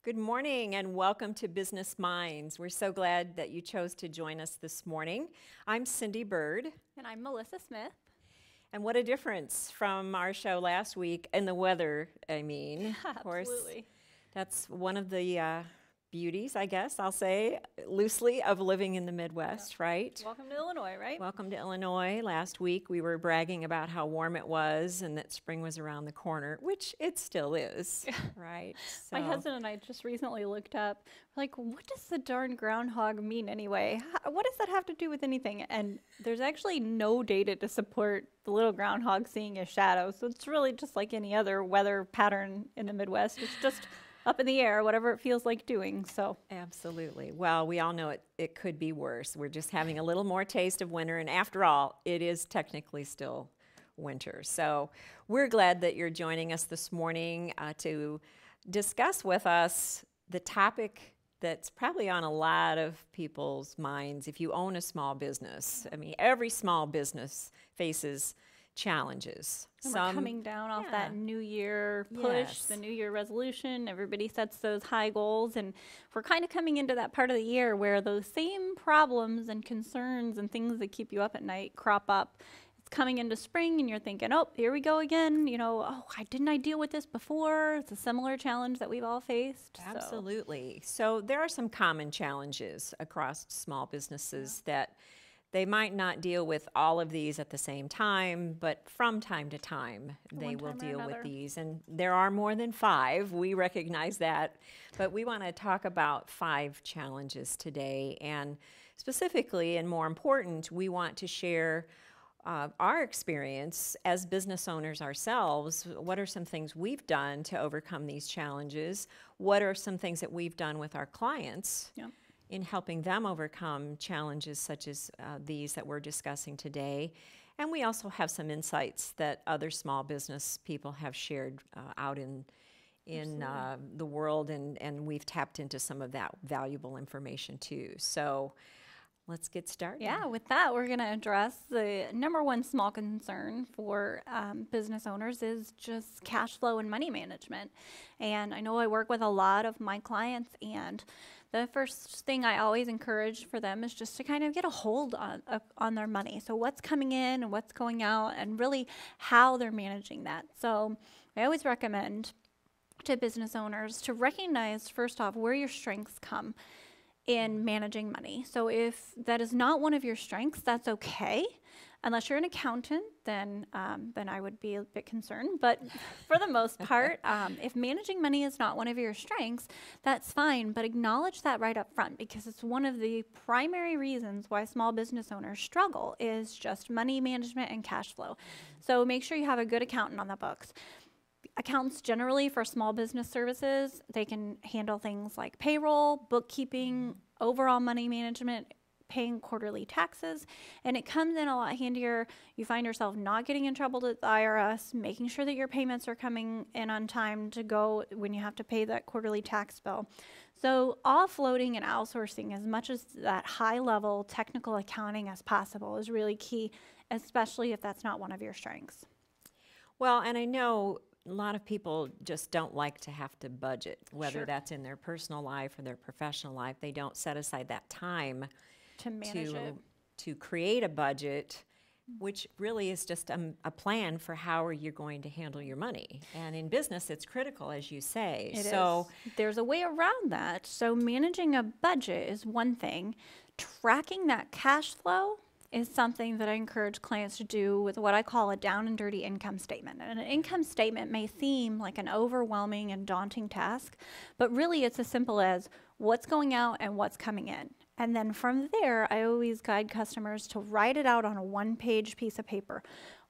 Good morning and welcome to Business Minds. We're so glad that you chose to join us this morning. I'm Cindy Bird. And I'm Melissa Smith. And what a difference from our show last week and the weather, I mean. Of course, absolutely. That's one of the beauties, I guess I'll say, loosely, of living in the Midwest, right? Welcome to Illinois, right? Welcome to Illinois. Last week we were bragging about how warm it was and that spring was around the corner, which it still is, right? So. My husband and I just recently looked up, like, what does the darn groundhog mean anyway? What does that have to do with anything? And there's actually no data to support the little groundhog seeing a shadow. So it's really just like any other weather pattern in the Midwest. It's just up in the air, whatever it feels like doing. So absolutely. Well, we all know it could be worse. We're just having a little more taste of winter, and after all, it is technically still winter. So we're glad that you're joining us this morning to discuss with us the topic that's probably on a lot of people's minds if you own a small business. I mean, every small business faces challenges. And we're coming down off that New Year push, the New Year resolution. Everybody sets those high goals, and we're kind of coming into that part of the year where those same problems and concerns and things that keep you up at night crop up. It's coming into spring, and you're thinking, oh, here we go again. You know, oh, didn't I deal with this before? It's a similar challenge that we've all faced. Absolutely. So there are some common challenges across small businesses that they might not deal with all of these at the same time, but from time to time, they will deal with these. And there are more than 5. We recognize that. But we want to talk about 5 challenges today. And specifically, and more important, we want to share our experience as business owners ourselves. What are some things we've done to overcome these challenges? What are some things that we've done with our clients? In helping them overcome challenges such as these that we're discussing today. And we also have some insights that other small business people have shared out in the world, and we've tapped into some of that valuable information too. So let's get started. Yeah, with that, we're going to address the number one small concern for business owners is just cash flow and money management. And I know I work with a lot of my clients, and the first thing I always encourage for them is just to kind of get a hold on their money. So what's coming in and what's going out, and really how they're managing that. So I always recommend to business owners to recognize, first off, where your strengths come in managing money. So if that is not one of your strengths, that's okay. Unless you're an accountant, then I would be a bit concerned. But for the most part, if managing money is not one of your strengths, that's fine. But acknowledge that right up front, because it's one of the primary reasons why small business owners struggle is just money management and cash flow. So make sure you have a good accountant on the books. Accountants generally for small business services, they can handle things like payroll, bookkeeping, overall money management, paying quarterly taxes, and it comes in a lot handier. You find yourself not getting in trouble with the IRS, making sure that your payments are coming in on time to go when you have to pay that quarterly tax bill. So offloading and outsourcing as much as that high-level technical accounting as possible is really key, especially if that's not one of your strengths. Well, and I know a lot of people just don't like to have to budget, whether that's in their personal life or their professional life. They don't set aside that time to manage it, to create a budget, which really is just a plan for how are you going to handle your money. And in business, it's critical, as you say. It is. There's a way around that. So managing a budget is one thing. Tracking that cash flow is something that I encourage clients to do with what I call a down and dirty income statement. And an income statement may seem like an overwhelming and daunting task, but really it's as simple as what's going out and what's coming in. And then from there, I always guide customers to write it out on a one-page piece of paper.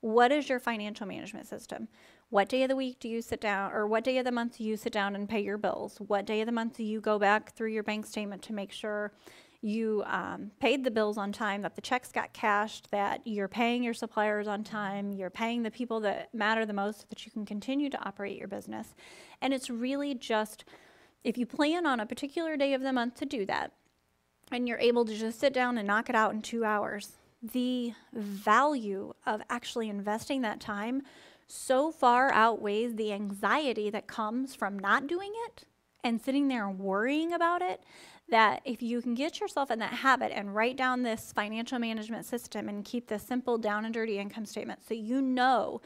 What is your financial management system? What day of the week do you sit down, or what day of the month do you sit down and pay your bills? What day of the month do you go back through your bank statement to make sure you paid the bills on time, that the checks got cashed, that you're paying your suppliers on time, you're paying the people that matter the most so that you can continue to operate your business. And it's really just, if you plan on a particular day of the month to do that, and you're able to just sit down and knock it out in 2 hours, the value of actually investing that time so far outweighs the anxiety that comes from not doing it and sitting there and worrying about it, that if you can get yourself in that habit and write down this financial management system and keep this simple down and dirty income statement so you know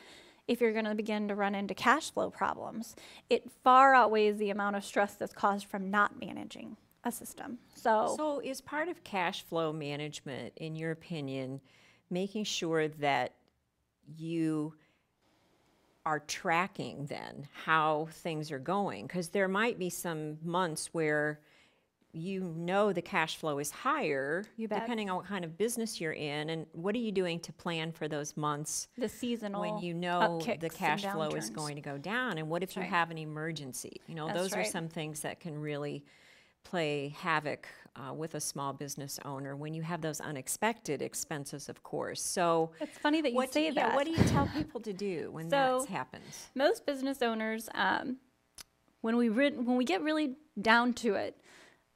if you're going to begin to run into cash flow problems, it far outweighs the amount of stress that's caused from not managing a system. So is part of cash flow management, in your opinion, making sure that you are tracking then how things are going? Because there might be some months where you know the cash flow is higher, You bet. depending on what kind of business you're in. And what are you doing to plan for those months the seasonal when you know upkicks the and cash flow is downturns. going to go down? And what if you right. have an emergency? You know, That's those are right. some things that can really play havoc with a small business owner when you have those unexpected expenses, of course. So It's funny that you say that. what do you tell people to do when that happens? Most business owners, when we get really down to it,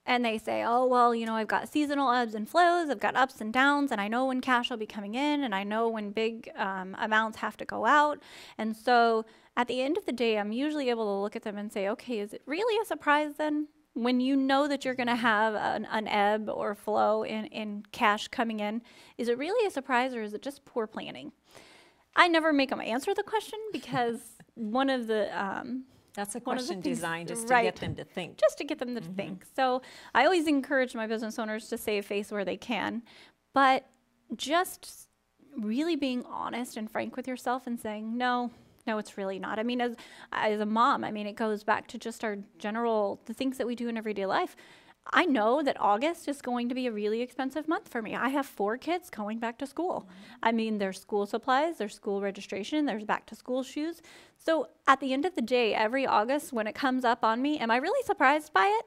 and they say, oh, well, you know, I've got seasonal ebbs and flows, I've got ups and downs, and I know when cash will be coming in, and I know when big amounts have to go out. And so at the end of the day, I'm usually able to look at them and say, okay, is it really a surprise then? When you know that you're going to have an ebb or flow in cash coming in, is it really a surprise, or is it just poor planning? I never make them answer the question, because one of the That's a one of the question things- designed just to right. get them to think. just to get them to think. So I always encourage my business owners to save face where they can, but just really being honest and frank with yourself and saying, no, it's really not. I mean, as a mom, I mean, it goes back to just our the things that we do in everyday life. I know that August is going to be a really expensive month for me. I have 4 kids going back to school. I mean, there's school supplies, there's school registration, there's back to school shoes. So at the end of the day, every August when it comes up on me, am I really surprised by it?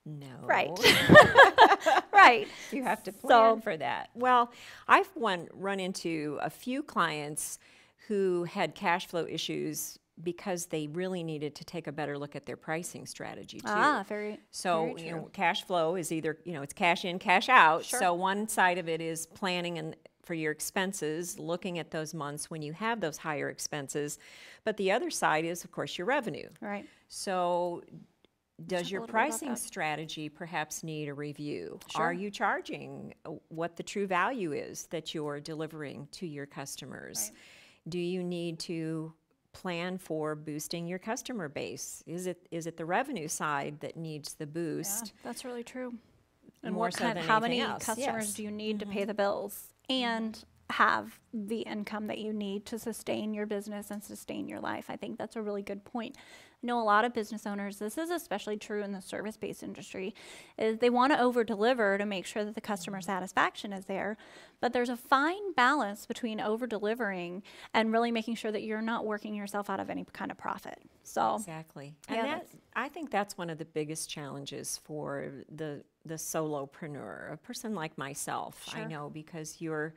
No. Right. Right. You have to plan for that. Well, I've run into a few clients who had cash flow issues because they really needed to take a better look at their pricing strategy too. Very So, very you know, true. cash flow is either, you know, it's cash in, cash out. Sure. So one side of it is planning and for your expenses, looking at those months when you have those higher expenses. But the other side is, of course, your revenue. Right. So does talk a your little bit about pricing that. strategy perhaps need a review? Sure. Are you charging what the true value is that you're delivering to your customers? Right. Do you need to plan for boosting your customer base? Is it the revenue side that needs the Yeah, boost? that's really true. And More what so kind, than how anything many else, customers yes. do you need to pay the bills and have the income that you need to sustain your business and sustain your life? I think that's a really good point. I know a lot of business owners, this is especially true in the service-based industry, is they want to over-deliver to make sure that the customer satisfaction is there, but there's a fine balance between over-delivering and really making sure that you're not working yourself out of any kind of profit. So Exactly. Yeah, And that's- I think that's one of the biggest challenges for the solopreneur, a person like myself. I Sure. know, because you're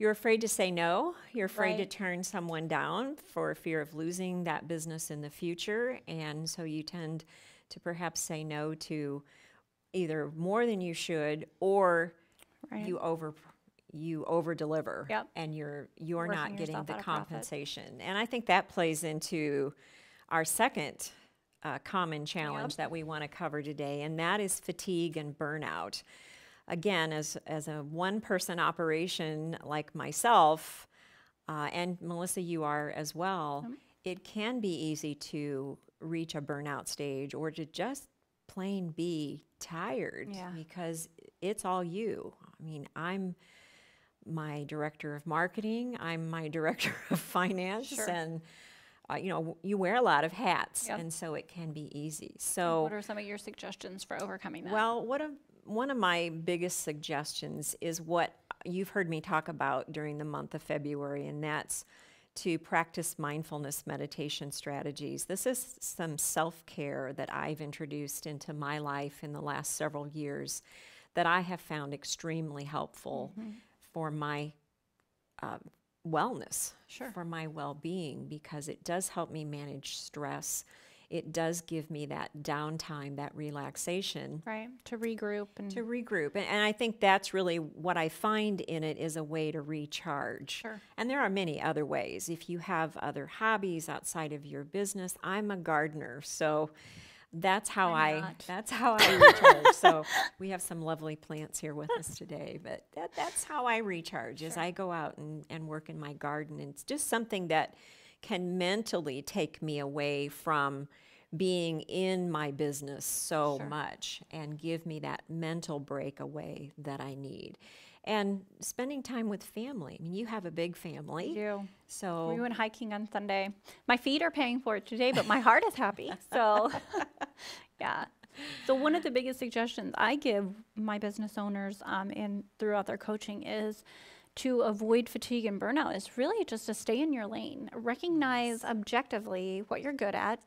afraid to say no. You're afraid to Right. turn someone down for fear of losing that business in the future. And so you tend to perhaps say no to either more than you should, or Right. you over deliver, Yep. and you're Working not getting yourself the out of profit. compensation. And I think that plays into our second common challenge that we want to cover today, and that is fatigue and burnout. Again, as a one-person operation like myself, and Melissa, you are as well, it can be easy to reach a burnout stage or to just plain be tired Yeah. because it's all you. I mean, I'm my director of marketing, I'm my director of finance, Sure. and you know, you wear a lot of hats, Yep. and so it can be easy. So What are some of your suggestions for overcoming that? well, one of my biggest suggestions is what you've heard me talk about during the month of February, and that's to practice mindfulness meditation strategies. This is some self-care that I've introduced into my life in the last several years that I have found extremely helpful for my wellness, Sure. for my well-being, because it does help me manage stress. it does give me that downtime, that relaxation Right. To regroup and to regroup. And I think that's really what I find in it is a way to recharge. Sure. And there are many other ways. If you have other hobbies outside of your business, I'm a gardener, so that's how I'm not. that's how I recharge. So we have some lovely plants here with us today, but that's how I recharge is I go out and work in my garden. And it's just something that can mentally take me away from being in my business so much and give me that mental breakaway that I need. And spending time with family. I mean, you have a big family. I do. So We went hiking on Sunday. My feet are paying for it today, but my heart is happy. So, yeah. So one of the biggest suggestions I give my business owners and throughout their coaching is to avoid fatigue and burnout is really just to stay in your lane. Recognize objectively what you're good at,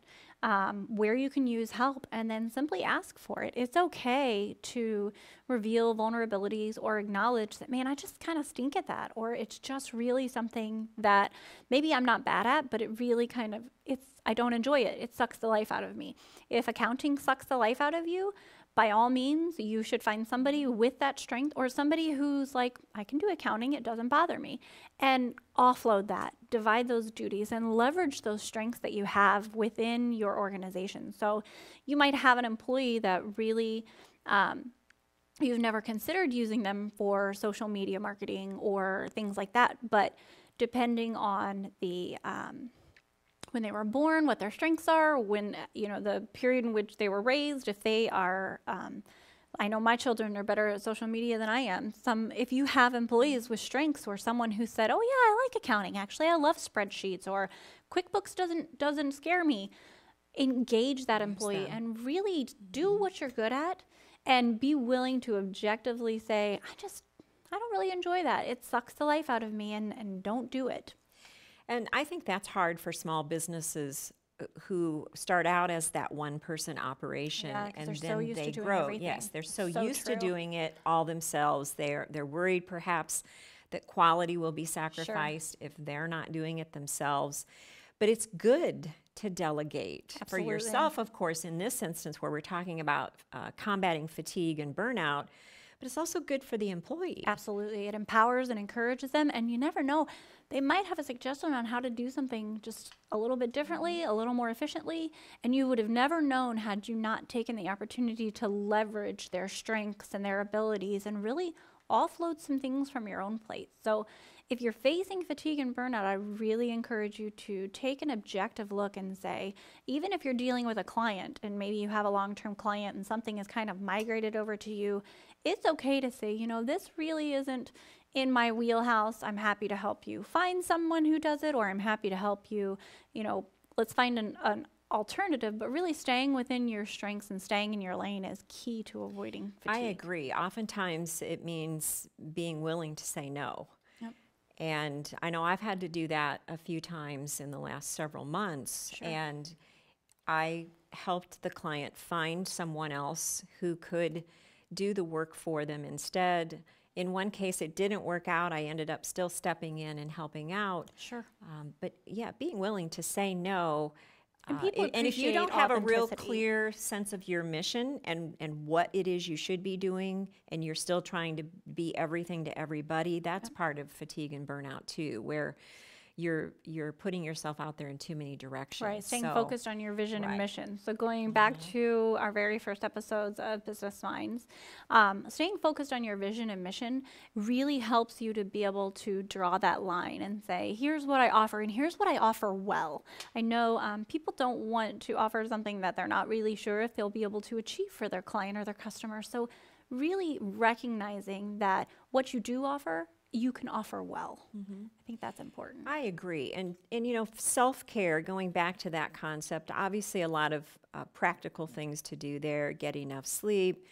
where you can use help, and then simply ask for it. It's okay to reveal vulnerabilities or acknowledge that, man, I just kind of stink at that, or it's just really something that maybe I'm not bad at, but it really kind of, I don't enjoy it. It sucks the life out of me. If accounting sucks the life out of you, by all means, you should find somebody with that strength or somebody who's like, I can do accounting, it doesn't bother me, and offload that, divide those duties, and leverage those strengths that you have within your organization. So you might have an employee that really, you've never considered using them for social media marketing or things like that, but depending on the, when they were born, what their strengths are, when, the period in which they were raised, if they are, I know my children are better at social media than I am. If you have employees with strengths or someone who said, oh yeah, I like accounting, actually I love spreadsheets, or QuickBooks doesn't scare me, engage that employee and really do what you're good at and be willing to objectively say, I don't really enjoy that. It sucks the life out of me, and don't do it. And I think that's hard for small businesses who start out as that one-person operation, and they're then so used they to doing grow. everything. Yes, they're so So used to true. doing it all themselves. They're worried perhaps that quality will be sacrificed if they're not doing it themselves. But it's good to delegate for Absolutely. yourself, of course, in this instance where we're talking about combating fatigue and burnout. But it's also good for the employee. Absolutely. It empowers and encourages them. And you never know, they might have a suggestion on how to do something just a little bit differently, a little more efficiently. And you would have never known had you not taken the opportunity to leverage their strengths and their abilities and really offload some things from your own plate. So if you're facing fatigue and burnout, I really encourage you to take an objective look and say, even if you're dealing with a client and maybe you have a long-term client and something is kind of migrated over to you, it's okay to say, this really isn't in my wheelhouse. I'm happy to help you find someone who does it, or I'm happy to help you, let's find an alternative, but really staying within your strengths and staying in your lane is key to avoiding fatigue. I agree. Oftentimes it means being willing to say no. Yep. And I know I've had to do that a few times in the last several months. Sure. And I helped the client find someone else who could do the work for them instead. In one case, it didn't work out. I ended up still stepping in and helping out. Sure. But yeah, being willing to say no. And people and if you appreciate don't have a real authenticity. clear sense of your mission and what it is you should be doing, and you're still trying to be everything to everybody, that's part of fatigue and burnout too, where you're putting yourself out there in too many directions. Right, staying So- focused on your vision and right. mission. So going back to our very first episodes of Business Minds, staying focused on your vision and mission really helps you to be able to draw that line and say, here's what I offer, and here's what I offer well. I know people don't want to offer something that they're not really sure if they'll be able to achieve for their client or their customer. So really recognizing that what you do offer, you can offer well. I think that's important. I agree. And self-care, going back to that concept, obviously a lot of practical things to do there. Get enough sleep,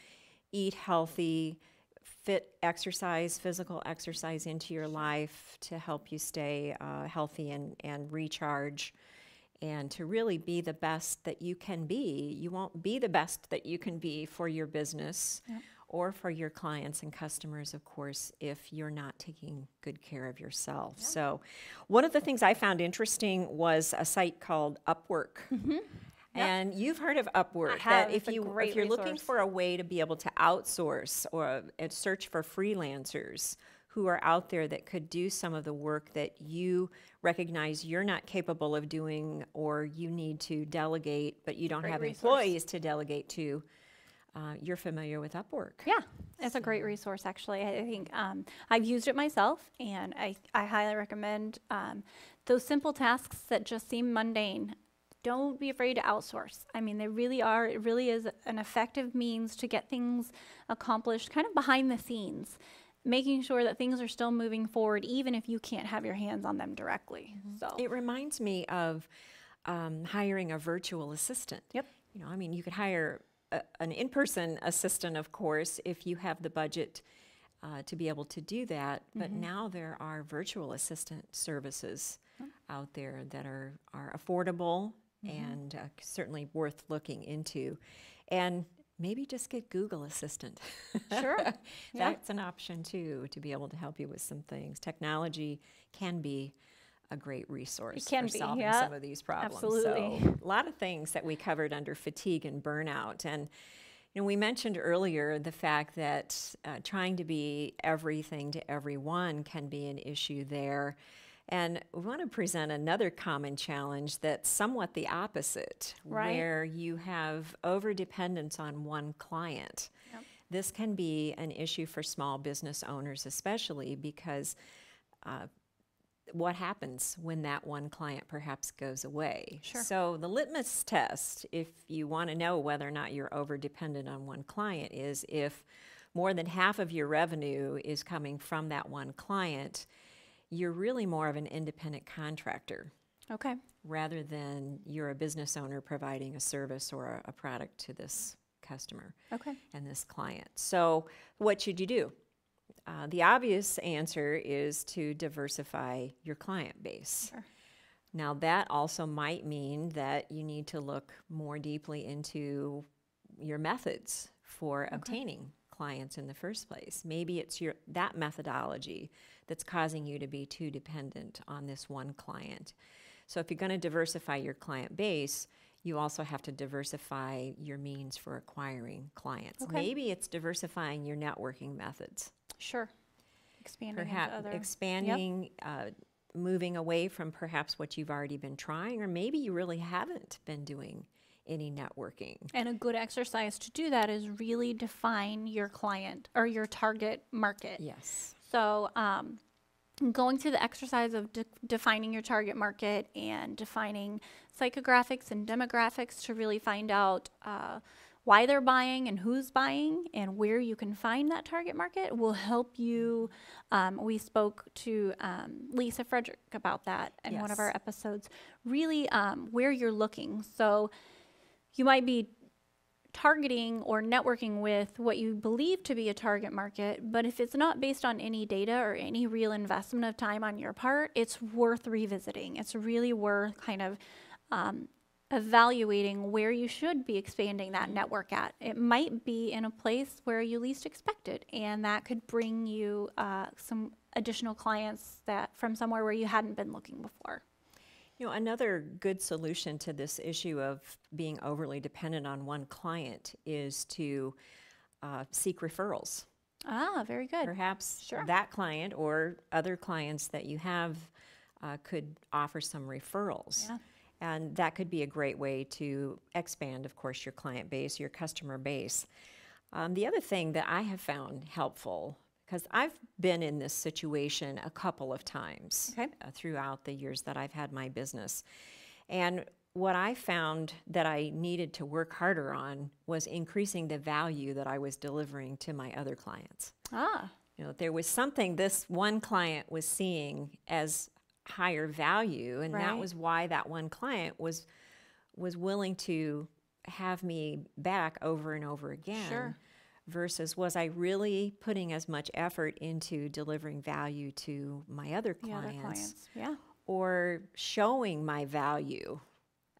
eat healthy, fit exercise, physical exercise into your life to help you stay healthy and recharge, and to really be the best that you can be. You won't be the best that you can be for your business or for your clients and customers, of course, if you're not taking good care of yourself. So one of the things I found interesting was a site called Upwork. And you've heard of Upwork, have. that It's a if great you're looking resource. for a way to be able to outsource or search for freelancers who are out there that could do some of the work that you recognize you're not capable of doing, or you need to delegate, but you don't Great have resource. employees to delegate to, you're familiar with Upwork. Yeah, it's a great resource, actually. I think I've used it myself, and I highly recommend those simple tasks that just seem mundane. Don't be afraid to outsource. I mean, they really are. It really is an effective means to get things accomplished kind of behind the scenes, making sure that things are still moving forward, even if you can't have your hands on them directly. So, It reminds me of hiring a virtual assistant. Yep. You know, I mean, you could hire an in-person assistant, of course, if you have the budget to be able to do that. But now there are virtual assistant services out there that are affordable and certainly worth looking into. And maybe just get Google Assistant. sure. Yeah. That's an option too, to be able to help you with some things. Technology can be a great resource can for be, solving yeah. some of these problems. Absolutely. So a lot of things that we covered under fatigue and burnout. And you know, we mentioned earlier the fact that trying to be everything to everyone can be an issue there. And we want to present another common challenge that's somewhat the opposite, Right. where you have overdependence on one client. Yep. This can be an issue for small business owners, especially because what happens when that one client perhaps goes away? Sure. So the litmus test, if you want to know whether or not you're overdependent on one client, is if more than half of your revenue is coming from that one client, you're really more of an independent contractor Okay. rather than you're a business owner providing a service or a product to this customer Okay. and this client. So what should you do? The obvious answer is to diversify your client base. Sure. Now, that also might mean that you need to look more deeply into your methods for obtaining clients in the first place. Maybe it's that methodology that's causing you to be too dependent on this one client. So if you're going to diversify your client base, you also have to diversify your means for acquiring clients. Okay. Maybe it's diversifying your networking methods. Sure. Expanding Perhaps into other. expanding, moving away from perhaps what you've already been trying, or maybe you really haven't been doing any networking. And a good exercise to do that is really define your client or your target market. Yes. So, going through the exercise of defining your target market and defining psychographics and demographics to really find out why they're buying and who's buying and where you can find that target market will help you. We spoke to Lisa Frederick about that in one of Yes. our episodes. Really, where you're looking. So you might be targeting or networking with what you believe to be a target market, but if it's not based on any data or any real investment of time on your part, it's worth revisiting. It's really worth kind of evaluating where you should be expanding that network at. It might be in a place where you least expect it, and that could bring you some additional clients that from somewhere where you hadn't been looking before. You know, another good solution to this issue of being overly dependent on one client is to seek referrals. Ah, very good. Perhaps Sure. that client or other clients that you have could offer some referrals. Yeah. And that could be a great way to expand, of course, your client base, your customer base. The other thing that I have found helpful, because I've been in this situation a couple of times Okay. throughout the years that I've had my business. And what I found that I needed to work harder on was increasing the value that I was delivering to my other clients. Ah, You know, there was something this one client was seeing as higher value, and that Right. was why that one client was willing to have me back over and over again. Sure. Versus, was I really putting as much effort into delivering value to my other the other clients, clients. Yeah. or showing my value?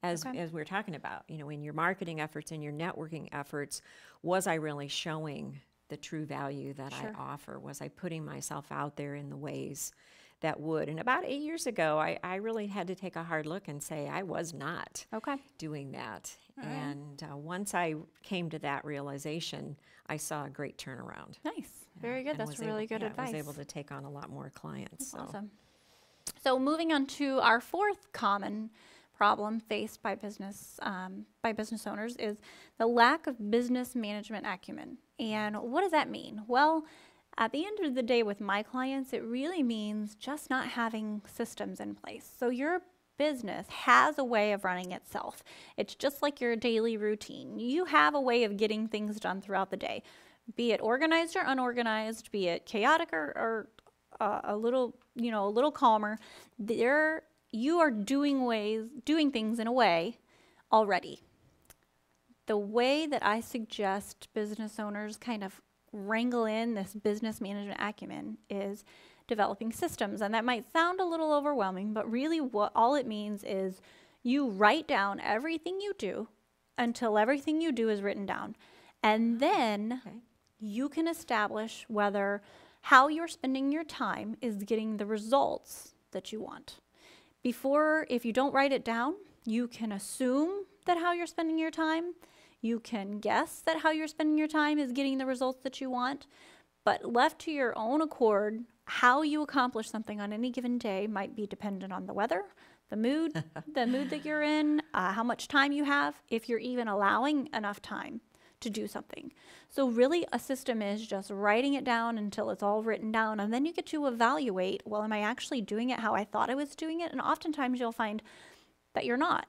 As Okay. we were talking about, you know, in your marketing efforts and your networking efforts, was I really showing the true value that Sure. I offer? Was I putting myself out there in the ways that would. And about 8 years ago, I really had to take a hard look and say I was not Okay. doing that. All right. And once I came to that realization, I saw a great turnaround. Nice. Very good. And That's was really able- good yeah, advice. was able to take on a lot more clients. That's So. awesome. So moving on to our fourth common problem faced by business owners is the lack of business management acumen. And what does that mean? Well, at the end of the day with my clients, it really means just not having systems in place. So your business has a way of running itself. It's just like your daily routine. You have a way of getting things done throughout the day, be it organized or unorganized, be it chaotic or a little calmer. You are doing things in a way already. The way that I suggest business owners kind of wrangle in this business management acumen is developing systems. And that might sound a little overwhelming, but really what all it means is you write down everything you do until everything you do is written down. And then you can establish whether how you're spending your time is getting the results that you want. Before, if you don't write it down, you can assume that how you're spending your time. You can guess that how you're spending your time is getting the results that you want. But left to your own accord, how you accomplish something on any given day might be dependent on the weather, the mood that you're in, how much time you have, if you're even allowing enough time to do something. So really a system is just writing it down until it's all written down, and then you get to evaluate, well, am I actually doing it how I thought I was doing it? And oftentimes you'll find that you're not.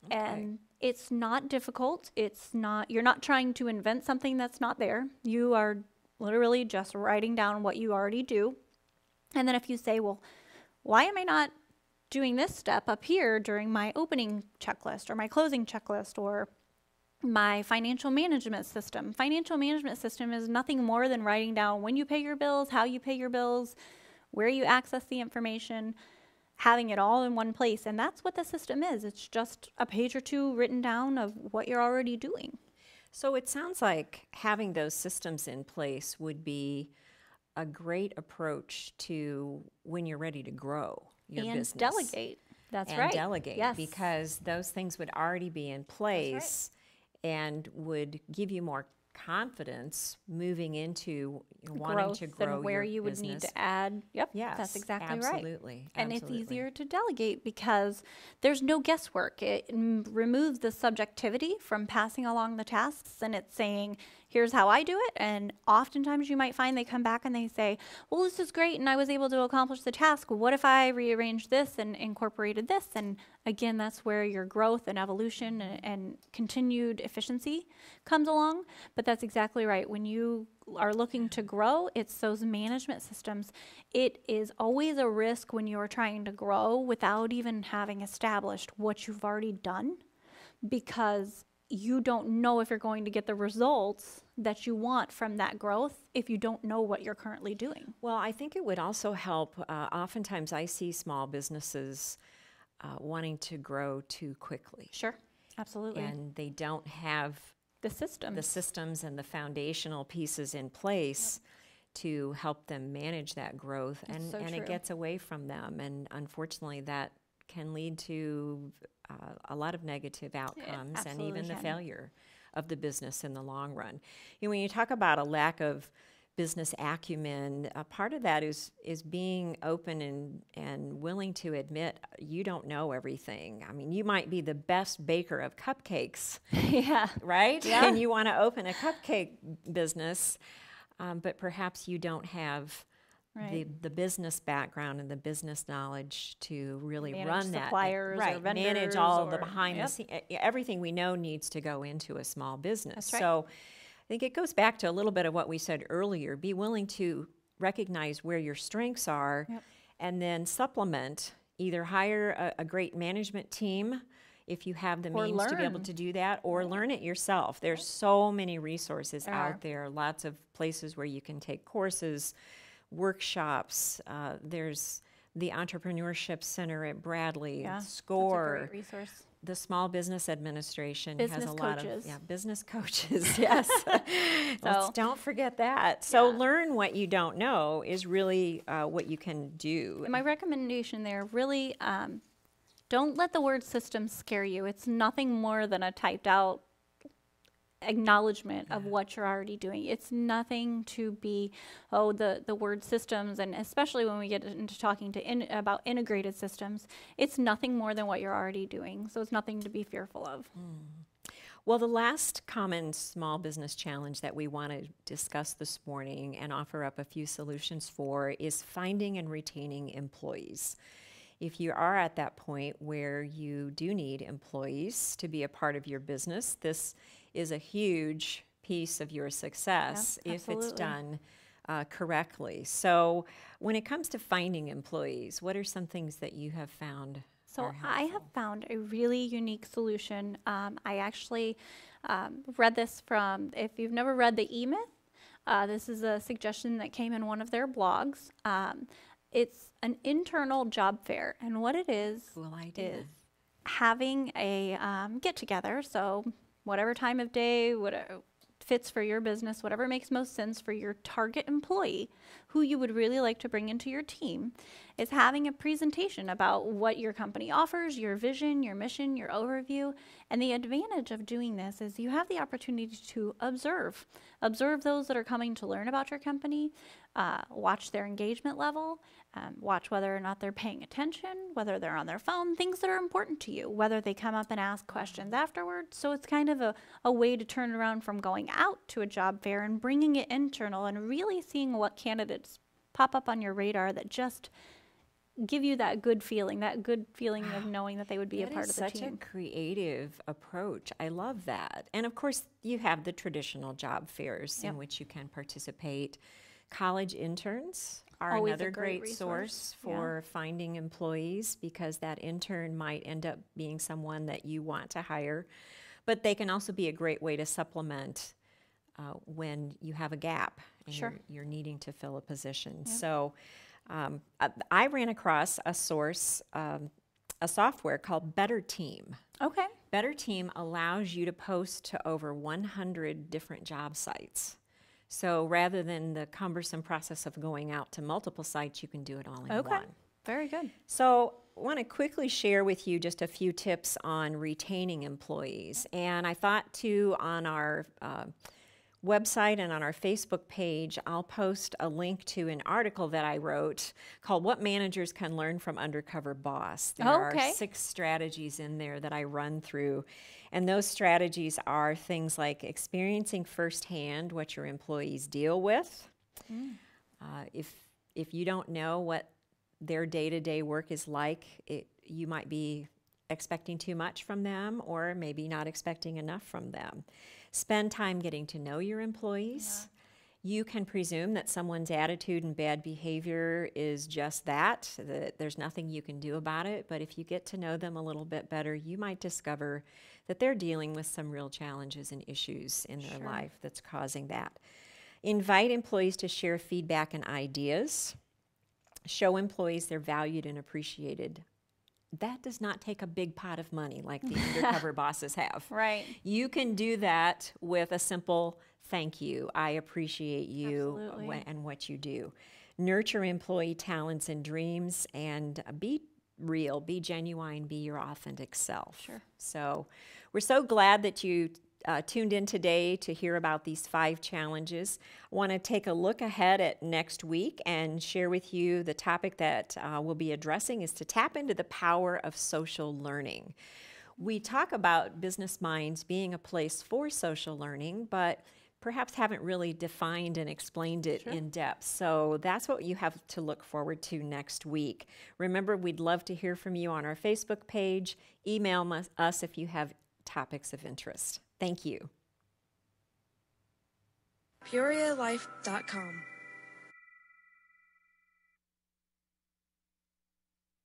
Okay. And it's not difficult. You're not trying to invent something that's not there. You are literally just writing down what you already do. And then if you say, well, why am I not doing this step up here during my opening checklist or my closing checklist or my financial management system? Financial management system is nothing more than writing down when you pay your bills, how you pay your bills, where you access the information, having it all in one place. And that's what the system is. It's just a page or two written down of what you're already doing. So it sounds like having those systems in place would be a great approach to when you're ready to grow your and business. Delegate. That's and right. Delegate, yes. Because those things would already be in place and would give you more confidence moving into wanting to grow and where your you would business. need to add. Yep, Yes, that's exactly right. absolutely. And it's easier to delegate because there's no guesswork. It removes the subjectivity from passing along the tasks, and it's saying, here's how I do it. And oftentimes you might find they come back and they say, well, this is great and I was able to accomplish the task. What if I rearranged this and incorporated this? And again, that's where your growth and evolution and continued efficiency comes along. But that's exactly right. When you are looking to grow, it's those management systems. It is always a risk when you're trying to grow without even having established what you've already done, because you don't know if you're going to get the results that you want from that growth if you don't know what you're currently doing. Well, I think it would also help. Oftentimes I see small businesses wanting to grow too quickly. Sure, absolutely. And they don't have the systems and the foundational pieces in place to help them manage that growth. And it gets away from them. And unfortunately, that can lead to a lot of negative outcomes and even the failure of the business in the long run. You know, when you talk about a lack of business acumen, part of that is being open and willing to admit you don't know everything. I mean, you might be the best baker of cupcakes, yeah, right? Yeah. And you want to open a cupcake business, but perhaps you don't have the business background and the business knowledge to really manage run suppliers that. or vendors Manage all or, the behind the scenes. Everything we know needs to go into a small business. That's right. So I think it goes back to a little bit of what we said earlier. Be willing to recognize where your strengths are and then supplement, either hire a great management team if you have the means to be able to do that, or learn it yourself. There's so many resources out there, lots of places where you can take courses, workshops. There's the Entrepreneurship Center at Bradley, SCORE. That's a great resource. the Small Business Administration has Business a lot coaches. of business coaches. Yes. So- Don't forget that. So Yeah. learn what you don't know is really what you can do. My recommendation there, really, don't let the word system scare you. It's nothing more than a typed out acknowledgement of what you're already doing. It's nothing to be, the word systems, and especially when we get into talking about integrated systems, it's nothing more than what you're already doing. So it's nothing to be fearful of. Well, the last common small business challenge that we want to discuss this morning and offer up a few solutions for is finding and retaining employees. If you are at that point where you do need employees to be a part of your business, this is a huge piece of your success if it's absolutely. done correctly. So when it comes to finding employees, what are some things that you have found So are I have helpful? found a really unique solution. I actually read this from, if you've never read the E-Myth, this is a suggestion that came in one of their blogs. It's an internal job fair, and what it is Cool idea. is having a get together. So whatever time of day, whatever fits for your business, whatever makes most sense for your target employee, who you would really like to bring into your team, is having a presentation about what your company offers, your vision, your mission, your overview. And the advantage of doing this is you have the opportunity to observe those that are coming to learn about your company, watch their engagement level, watch whether or not they're paying attention, whether they're on their phone, things that are important to you, whether they come up and ask questions afterwards. So it's kind of a way to turn around from going out to a job fair and bringing it internal and really seeing what candidates pop up on your radar that just give you that good feeling of knowing that they would be a part of the That is team. such a creative approach. I love that. And of course, you have the traditional job fairs Yep. in which you can participate. College interns are Always a another great great source resource. Yeah. for finding employees because that intern might end up being someone that you want to hire. But they can also be a great way to supplement when you have a gap and Sure. you're needing to fill a position. So I ran across a source, a software called Better Team. Okay. Better Team allows you to post to over 100 different job sites. So rather than the cumbersome process of going out to multiple sites, you can do it all in Okay. one. Very good. So I want to quickly share with you just a few tips on retaining employees. And I thought too on our website and on our Facebook page, I'll post a link to an article that I wrote called What Managers Can Learn from Undercover Boss. There Okay. are 6 strategies in there that I run through. And those strategies are things like experiencing firsthand what your employees deal with. If you don't know what their day-to-day work is like, you might be expecting too much from them or maybe not expecting enough from them. Spend time getting to know your employees. You can presume that someone's attitude and bad behavior is just that there's nothing you can do about it. But if you get to know them a little bit better, you might discover that they're dealing with some real challenges and issues in their life that's causing that. Invite employees to share feedback and ideas. Show employees they're valued and appreciated. That does not take a big pot of money like the undercover bosses have. Right. You can do that with a simple thank you. I appreciate you Absolutely. and what you do. Nurture employee talents and dreams and be real, be genuine, be your authentic self. Sure. So we're so glad that you tuned in today to hear about these 5 challenges. I want to take a look ahead at next week and share with you the topic that we'll be addressing is to tap into the power of social learning. We talk about Business Minds being a place for social learning, but perhaps haven't really defined and explained it in depth. So that's what you have to look forward to next week. Remember, we'd love to hear from you on our Facebook page. Email us if you have topics of interest. Thank you. PeoriaLife.com